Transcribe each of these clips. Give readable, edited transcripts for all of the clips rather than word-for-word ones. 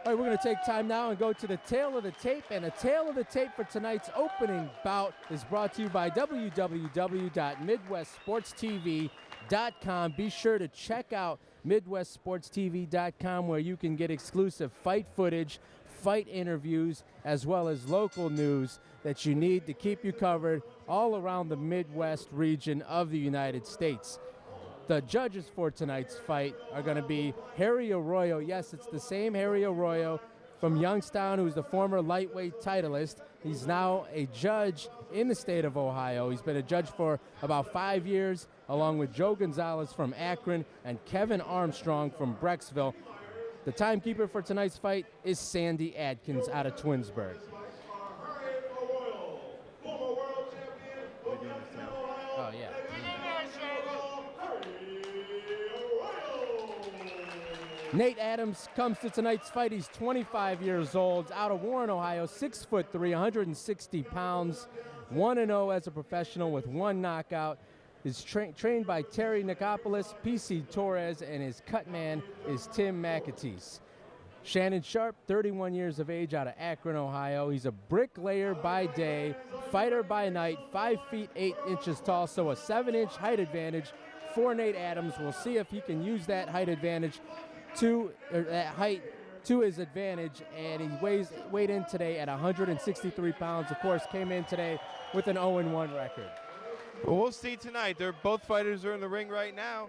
All right, we're going to take time now and go to the tail of the tape. And the tail of the tape for tonight's opening bout is brought to you by www.midwestsportstv.com. Be sure to check out midwestsportstv.com, where you can get exclusive fight footage, fight interviews, as well as local news that you need to keep you covered all around the Midwest region of the United States. The judges for tonight's fight are going to be Harry Arroyo. Yes, it's the same Harry Arroyo from Youngstown, who's the former lightweight titleist. He's now a judge in the state of Ohio. He's been a judge for about 5 years, along with Joe Gonzalez from Akron and Kevin Armstrong from Brecksville. The timekeeper for tonight's fight is Sandy Adkins out of Twinsburg. Oh, yeah. Nate Adams comes to tonight's fight. He's 25 years old, out of Warren, Ohio, 6'3", 160 pounds, 1-0 as a professional with one knockout. Is trained by Terry Nicopolis, PC Torres, and his cut man is Tim McAtees. Shannon Sharpe, 31 years of age, out of Akron, Ohio. He's a bricklayer by day, fighter by night, 5 feet 8 inches tall, so a 7-inch height advantage for Nate Adams. We'll see if he can use that height advantage to his advantage, and he weighed in today at 163 pounds. Of course, came in today with an 0-1 record. Well, we'll see tonight. Both fighters are in the ring right now.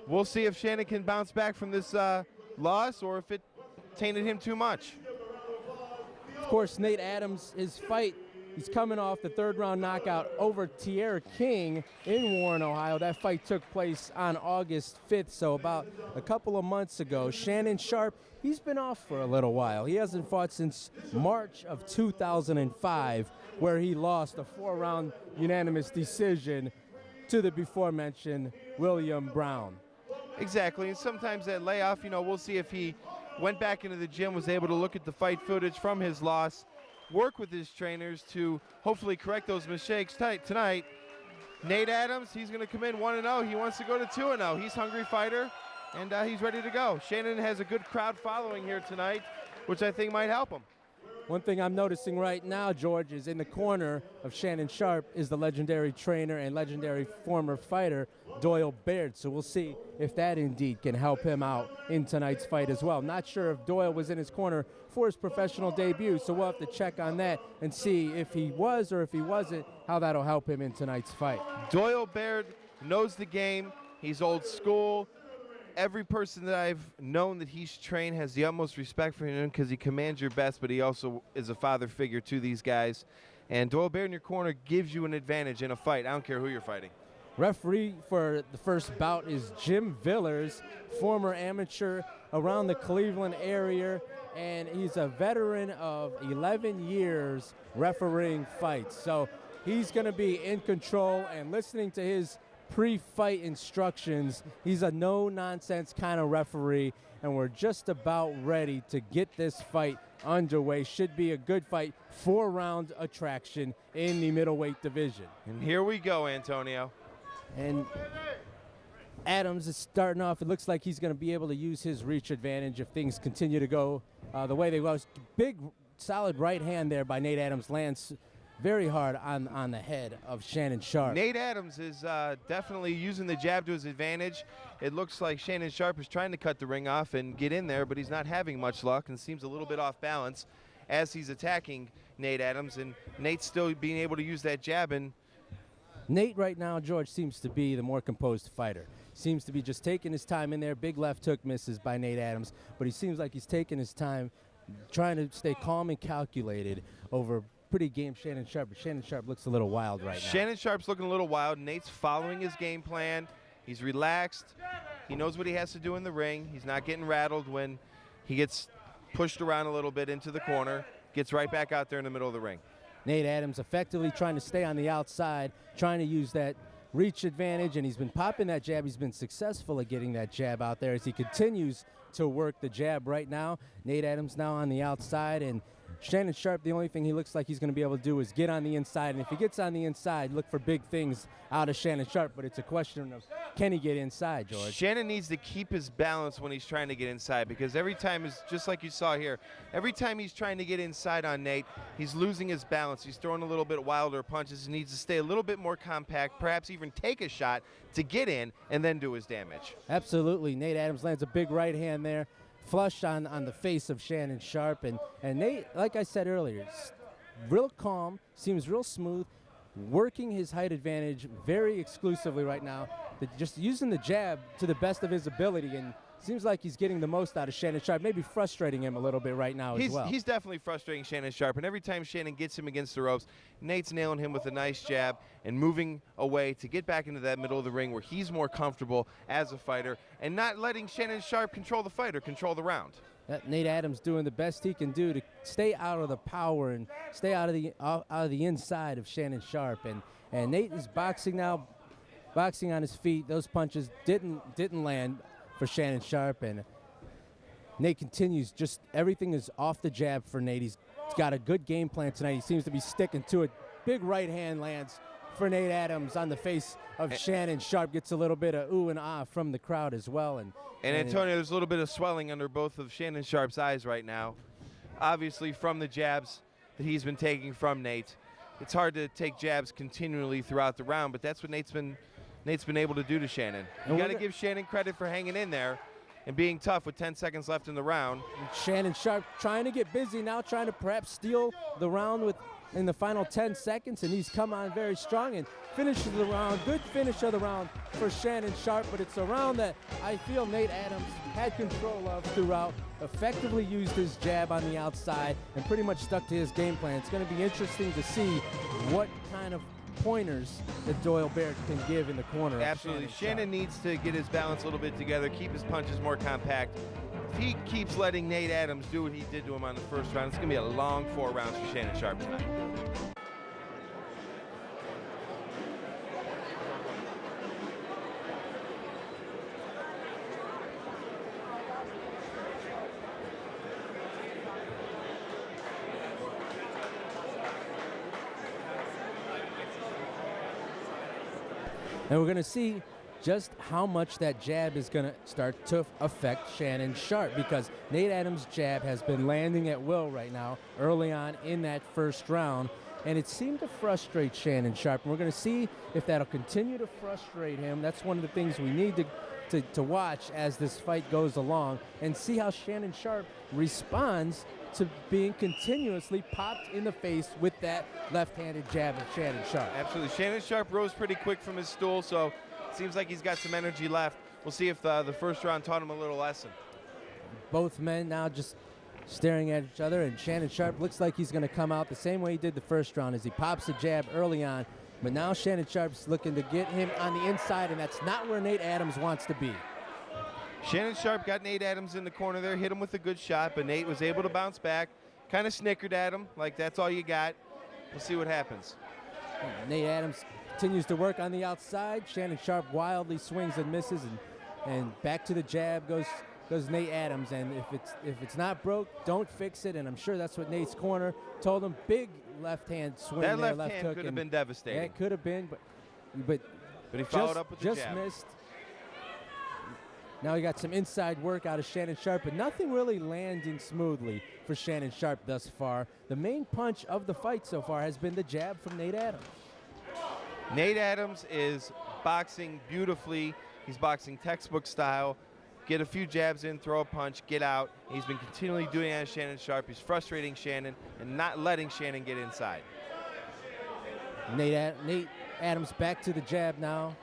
We'll see if Shannon can bounce back from this loss or if it tainted him too much. Of course, Nate Adams, his fight, he's coming off the third-round knockout over Tierra King in Warren, Ohio. That fight took place on August 5th, so about a couple of months ago. Shannon Sharpe, he's been off for a little while. He hasn't fought since March of 2005, where he lost a 4-round unanimous decision to the before-mentioned William Brown. Exactly, and sometimes that layoff, we'll see if he went back into the gym, was able to look at the fight footage from his loss, work with his trainers to hopefully correct those mistakes tonight. Nate Adams, he's going to come in 1-0. He wants to go to 2-0. He's a hungry fighter, and he's ready to go. Shannon has a good crowd following here tonight, which I think might help him. One thing I'm noticing right now, George, is in the corner of Shannon Sharpe is the legendary trainer and legendary former fighter, Doyle Baird. So we'll see if that indeed can help him out in tonight's fight as well. Not sure if Doyle was in his corner for his professional debut, so we'll have to check on that and see if he was or if he wasn't, how that'll help him in tonight's fight. Doyle Baird knows the game. He's old school. Every person that I've known that he's trained has the utmost respect for him because he commands your best, but he also is a father figure to these guys. And Doyle Baird in your corner gives you an advantage in a fight. I don't care who you're fighting. Referee for the first bout is Jim Villers, former amateur around the Cleveland area, and he's a veteran of 11 years refereeing fights. So he's going to be in control and listening to his pre-fight instructions. He's a no-nonsense kind of referee, and we're just about ready to get this fight underway. Should be a good fight, 4-round attraction in the middleweight division. And here we go, Antonio. And Adams is starting off. It looks like he's going to be able to use his reach advantage if things continue to go the way they go. Big, solid right hand there by Nate Adams lands very hard on the head of Shannon Sharpe. Nate Adams is definitely using the jab to his advantage. It looks like Shannon Sharpe is trying to cut the ring off and get in there, but he's not having much luck and seems a little bit off balance as he's attacking Nate Adams, and Nate's still being able to use that jab. And Nate right now, George, seems to be the more composed fighter. Seems to be just taking his time in there. Big left hook misses by Nate Adams, but he seems like he's taking his time, trying to stay calm and calculated over pretty game Shannon Sharpe. But Shannon Sharpe looks a little wild right now. Shannon Sharpe's looking a little wild. Nate's following his game plan. He's relaxed. He knows what he has to do in the ring. He's not getting rattled when he gets pushed around a little bit into the corner. Gets right back out there in the middle of the ring. Nate Adams effectively trying to stay on the outside, trying to use that reach advantage, and he's been popping that jab. He's been successful at getting that jab out there as he continues to work the jab right now. Nate Adams now on the outside, and Shannon Sharpe, the only thing he looks like he's going to be able to do is get on the inside. And if he gets on the inside, look for big things out of Shannon Sharpe. But it's a question of, can he get inside, George? Shannon needs to keep his balance when he's trying to get inside, because every time, just like you saw here, every time he's trying to get inside on Nate, he's losing his balance. He's throwing a little bit wilder punches. He needs to stay a little bit more compact, perhaps even take a shot to get in and then do his damage. Absolutely. Nate Adams lands a big right hand there, flush on the face of Shannon Sharpe. And Nate, like I said earlier, real calm, seems real smooth, working his height advantage very exclusively right now, just using the jab to the best of his ability, and seems like he's getting the most out of Shannon Sharpe, maybe frustrating him a little bit right now as well. He's definitely frustrating Shannon Sharpe, and every time Shannon gets him against the ropes, Nate's nailing him with a nice jab and moving away to get back into that middle of the ring where he's more comfortable as a fighter, and not letting Shannon Sharpe control the fight or control the round. Nate Adams doing the best he can do to stay out of the power and stay out of the inside of Shannon Sharpe. And Nate is boxing now, boxing on his feet. Those punches didn't land for Shannon Sharpe, and Nate continues. Just everything is off the jab for Nate. He's got a good game plan tonight. He seems to be sticking to it. Big right hand lands for Nate Adams on the face of Shannon Sharpe. Gets a little bit of ooh and ah from the crowd as well. And Antonio, there's a little bit of swelling under both of Shannon Sharpe's eyes right now, obviously from the jabs that he's been taking from Nate. It's hard to take jabs continually throughout the round, but that's what Nate's been able to do to Shannon. You got to give Shannon credit for hanging in there and being tough with 10 seconds left in the round. Shannon Sharpe trying to get busy now, trying to perhaps steal the round in the final 10 seconds, and he's come on very strong and finishes the round. Good finish of the round for Shannon Sharpe, but it's a round that I feel Nate Adams had control of throughout, effectively used his jab on the outside, and pretty much stuck to his game plan. It's going to be interesting to see what kind of pointers that Doyle Baird can give in the corner. Absolutely. Shannon needs to get his balance a little bit together, keep his punches more compact. If he keeps letting Nate Adams do what he did to him on the first round, it's going to be a long 4 rounds for Shannon Sharpe tonight. And we're going to see just how much that jab is going to start to affect Shannon Sharpe, because Nate Adams' jab has been landing at will right now early on in that first round, and it seemed to frustrate Shannon Sharpe. And we're going to see if that'll continue to frustrate him. That's one of the things we need to watch as this fight goes along, and see how Shannon Sharpe responds to being continuously popped in the face with that left-handed jab of Shannon Sharpe. Absolutely. Shannon Sharpe rose pretty quick from his stool, so it seems like he's got some energy left. We'll see if the first round taught him a little lesson. Both men now just staring at each other, and Shannon Sharpe looks like he's going to come out the same way he did the first round, as he pops a jab early on. But now Shannon Sharpe's looking to get him on the inside, and that's not where Nate Adams wants to be. Shannon Sharpe got Nate Adams in the corner there, hit him with a good shot, but Nate was able to bounce back, kind of snickered at him, like that's all you got. We'll see what happens. Nate Adams continues to work on the outside. Shannon Sharpe wildly swings and misses, and back to the jab goes Nate Adams. And if it's not broke, don't fix it. And I'm sure that's what Nate's corner told him. Big left hand swing. That there, left hand hook, could have been devastating. Yeah, it could have been, but he followed up with the jab. Just missed. Now we got some inside work out of Shannon Sharpe, but nothing really landing smoothly for Shannon Sharpe thus far. The main punch of the fight so far has been the jab from Nate Adams. Nate Adams is boxing beautifully. He's boxing textbook style. Get a few jabs in, throw a punch, get out. He's been continually doing that to Shannon Sharpe. He's frustrating Shannon and not letting Shannon get inside. Nate Adams back to the jab now.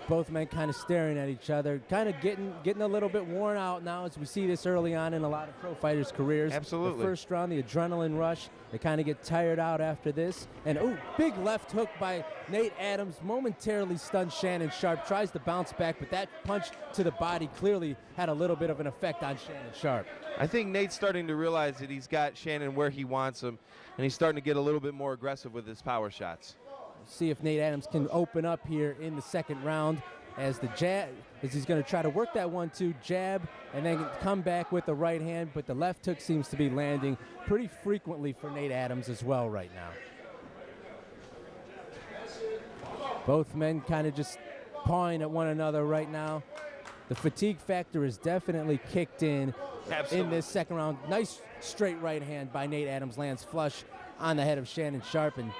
Both men kind of staring at each other, kind of getting a little bit worn out now, as we see this early on in a lot of pro fighters' careers. Absolutely. The first round, the adrenaline rush, they kind of get tired out after this. And, big left hook by Nate Adams, momentarily stuns Shannon Sharpe, tries to bounce back, but that punch to the body clearly had a little bit of an effect on Shannon Sharpe. I think Nate's starting to realize that he's got Shannon where he wants him, and he's starting to get a little bit more aggressive with his power shots. See if Nate Adams can open up here in the second round. as the jab, as he's going to try to work that 1-2 jab and then come back with the right hand, but the left hook seems to be landing pretty frequently for Nate Adams as well right now. Both men kind of just pawing at one another right now. The fatigue factor is definitely kicked in this second round. Nice straight right hand by Nate Adams, lands flush on the head of Shannon Sharpe, and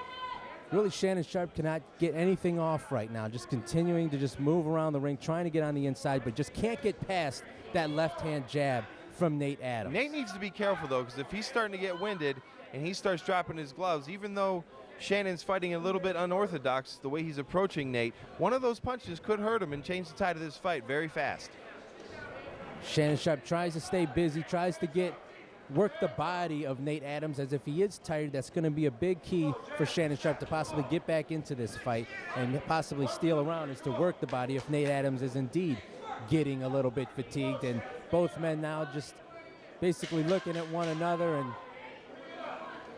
really Shannon Sharpe cannot get anything off right now, just continuing to just move around the ring, trying to get on the inside, but just can't get past that left hand jab from Nate Adams. Nate needs to be careful though, because if he's starting to get winded and he starts dropping his gloves, even though Shannon's fighting a little bit unorthodox the way he's approaching Nate, one of those punches could hurt him and change the tide of this fight very fast. Shannon Sharpe tries to stay busy, tries to work the body of Nate Adams as if he is tired. That's going to be a big key for Shannon Sharpe to possibly get back into this fight and possibly steal around, is to work the body if Nate Adams is indeed getting a little bit fatigued. And both men now just basically looking at one another and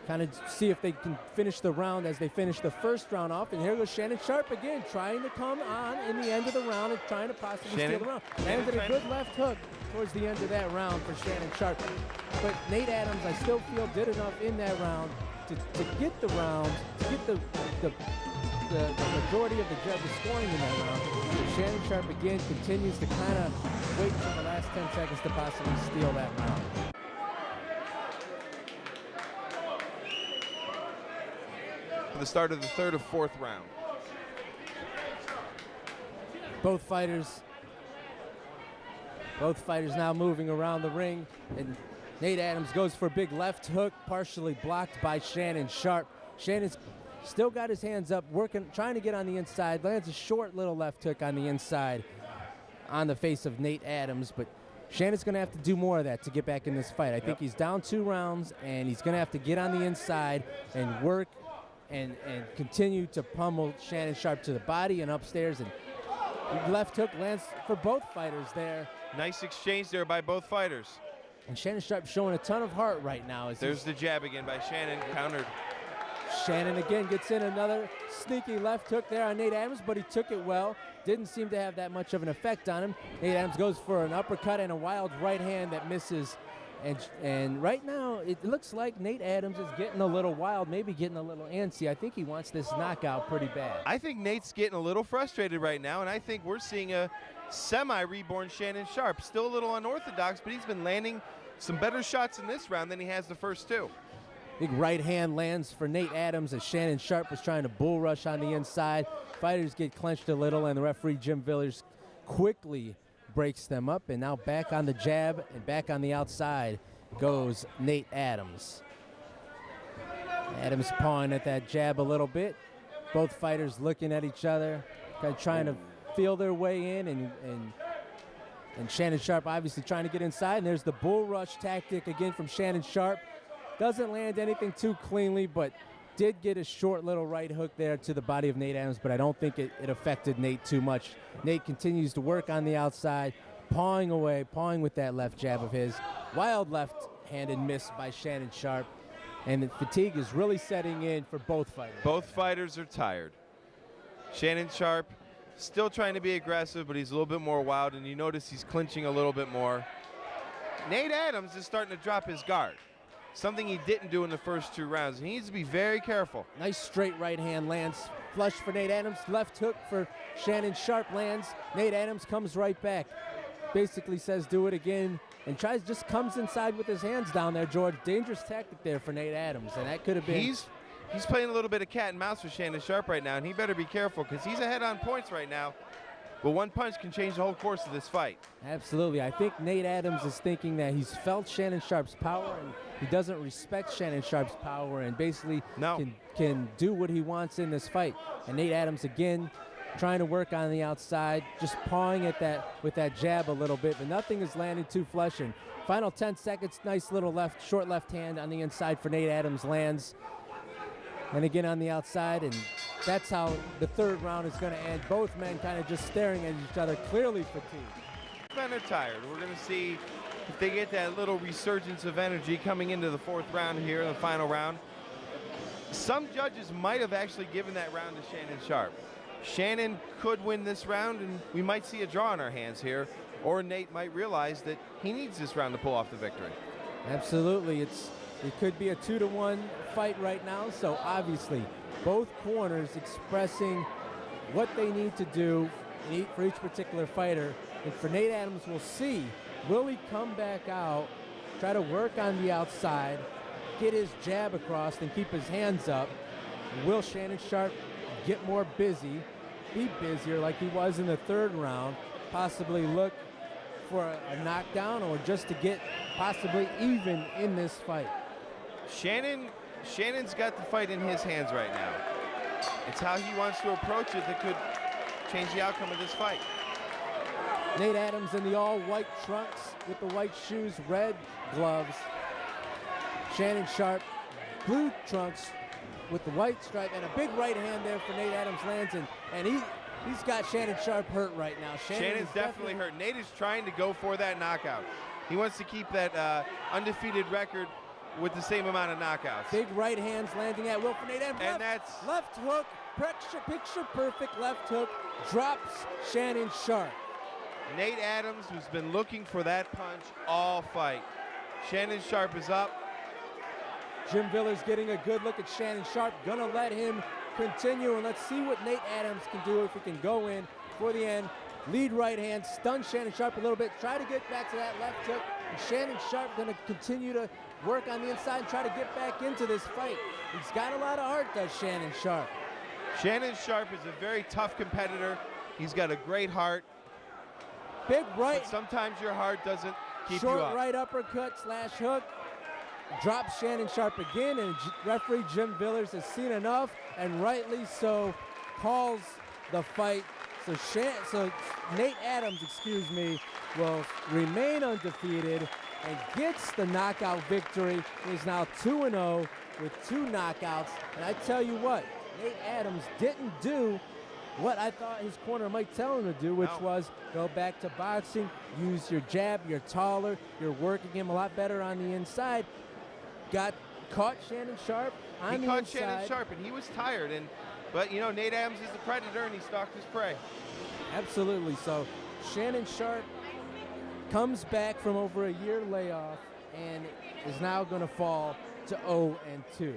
kind of see if they can finish the round as they finish the first round off. And here goes Shannon Sharpe again, trying to come on in the end of the round and trying to possibly steal the round. Landed a good left hook towards the end of that round for Shannon Sharpe. But Nate Adams, I still feel, did enough in that round to get the round, to get the majority of the judges scoring in that round. But Shannon Sharpe again continues to kind of wait for the last 10 seconds to possibly steal that round. The start of the third or fourth round. Both fighters now moving around the ring, and Nate Adams goes for a big left hook, partially blocked by Shannon Sharpe. Shannon's still got his hands up, trying to get on the inside, lands a short little left hook on the inside on the face of Nate Adams, but Shannon's going to have to do more of that to get back in this fight. I think he's down 2 rounds, and he's going to have to get on the inside and work and continue to pummel Shannon Sharpe to the body and upstairs. And left hook lands for both fighters there. Nice exchange there by both fighters. And Shannon Sharpe showing a ton of heart right now. There's the jab again by Shannon, countered. Shannon again gets in another sneaky left hook there on Nate Adams, but he took it well. Didn't seem to have that much of an effect on him. Nate Adams goes for an uppercut and a wild right hand that misses. And right now, it looks like Nate Adams is getting a little wild, maybe getting a little antsy. I think he wants this knockout pretty bad. I think Nate's getting a little frustrated right now, and I think we're seeing a semi-reborn Shannon Sharpe. Still a little unorthodox, but he's been landing some better shots in this round than he has the first 2. Big right hand lands for Nate Adams as Shannon Sharpe was trying to bull rush on the inside. Fighters get clenched a little, and the referee, Jim Villers, quickly breaks them up, and now back on the jab and back on the outside goes Nate Adams. Adams pawing at that jab a little bit. Both fighters looking at each other, kind of trying to feel their way in, and Shannon Sharpe obviously trying to get inside, and there's the bull rush tactic again from Shannon Sharpe. Doesn't land anything too cleanly, but did get a short little right hook there to the body of Nate Adams, but I don't think it affected Nate too much. Nate continues to work on the outside, pawing away, pawing with that left jab of his. Wild left-handed miss by Shannon Sharpe, and the fatigue is really setting in for both fighters. Both fighters are tired. Shannon Sharpe still trying to be aggressive, but he's a little bit more wild, and you notice he's clinching a little bit more. Nate Adams is starting to drop his guard, something he didn't do in the first 2 rounds. He needs to be very careful. Nice straight right hand lands flush for Nate Adams. Left hook for Shannon Sharpe lands. Nate Adams comes right back. Basically says do it again and just comes inside with his hands down there, George. Dangerous tactic there for Nate Adams, and that could have been. He's playing a little bit of cat and mouse with Shannon Sharpe right now, and he better be careful because he's ahead on points right now. But one punch can change the whole course of this fight. Absolutely. I think Nate Adams is thinking that he's felt Shannon Sharpe's power, and he doesn't respect Shannon Sharpe's power, and basically can do what he wants in this fight. And Nate Adams, again, trying to work on the outside, just pawing at that with that jab a little bit, but nothing is landing too flush. And final 10 seconds, nice little short left hand on the inside for Nate Adams lands. And again on the outside, and that's how the third round is going to end. Both men kind of just staring at each other, clearly fatigued. Men are tired. We're going to see if they get that little resurgence of energy coming into the 4th round here in the final round. Some judges might have actually given that round to Shannon Sharpe. Shannon could win this round, and we might see a draw on our hands here, or Nate might realize that he needs this round to pull off the victory. Absolutely. It could be a 2-1 fight right now, so obviously both corners expressing what they need to do for each particular fighter. And for Nate Adams, we'll see, will he come back out, try to work on the outside, get his jab across and keep his hands up? Will Shannon Sharpe get more busy, be busier like he was in the third round, possibly look for a knockdown or just to get possibly even in this fight? Shannon's got the fight in his hands right now. It's how he wants to approach it that could change the outcome of this fight. Nate Adams in the all-white trunks with the white shoes, red gloves. Shannon Sharpe, blue trunks with the white stripe, and a big right hand there for Nate Adams lands, and he's got Shannon Sharpe hurt right now. Shannon's definitely hurt. Nate is trying to go for that knockout. He wants to keep that undefeated record with the same amount of knockouts. Big right hands landing at will for Nate Adams. And that's left hook, picture perfect left hook, drops Shannon Sharpe. Nate Adams, who's been looking for that punch all fight. Shannon Sharpe is up. Jim Villers getting a good look at Shannon Sharpe, gonna let him continue, and let's see what Nate Adams can do if he can go in for the end. Lead right hand, stun Shannon Sharpe a little bit, try to get back to that left hook. And Shannon Sharpe gonna continue to work on the inside and try to get back into this fight. He's got a lot of heart, does Shannon Sharpe. Shannon Sharpe is a very tough competitor. He's got a great heart. Big right. But sometimes your heart doesn't keep short you up. Right uppercut slash hook. Drops Shannon Sharpe again, and referee Jim Villers has seen enough, and rightly so, calls the fight. So Nate Adams, will remain undefeated and gets the knockout victory. He's now 2-0 with 2 knockouts. And I tell you what, Nate Adams didn't do what I thought his corner might tell him to do, which was go back to boxing, use your jab, you're taller, you're working him a lot better on the inside. Caught Shannon Sharpe on the inside. He caught Shannon Sharpe, and he was tired. But you know, Nate Adams is the predator, and he stalked his prey. Absolutely. So Shannon Sharpe comes back from over a year layoff and is now going to fall to 0-2.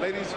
Ladies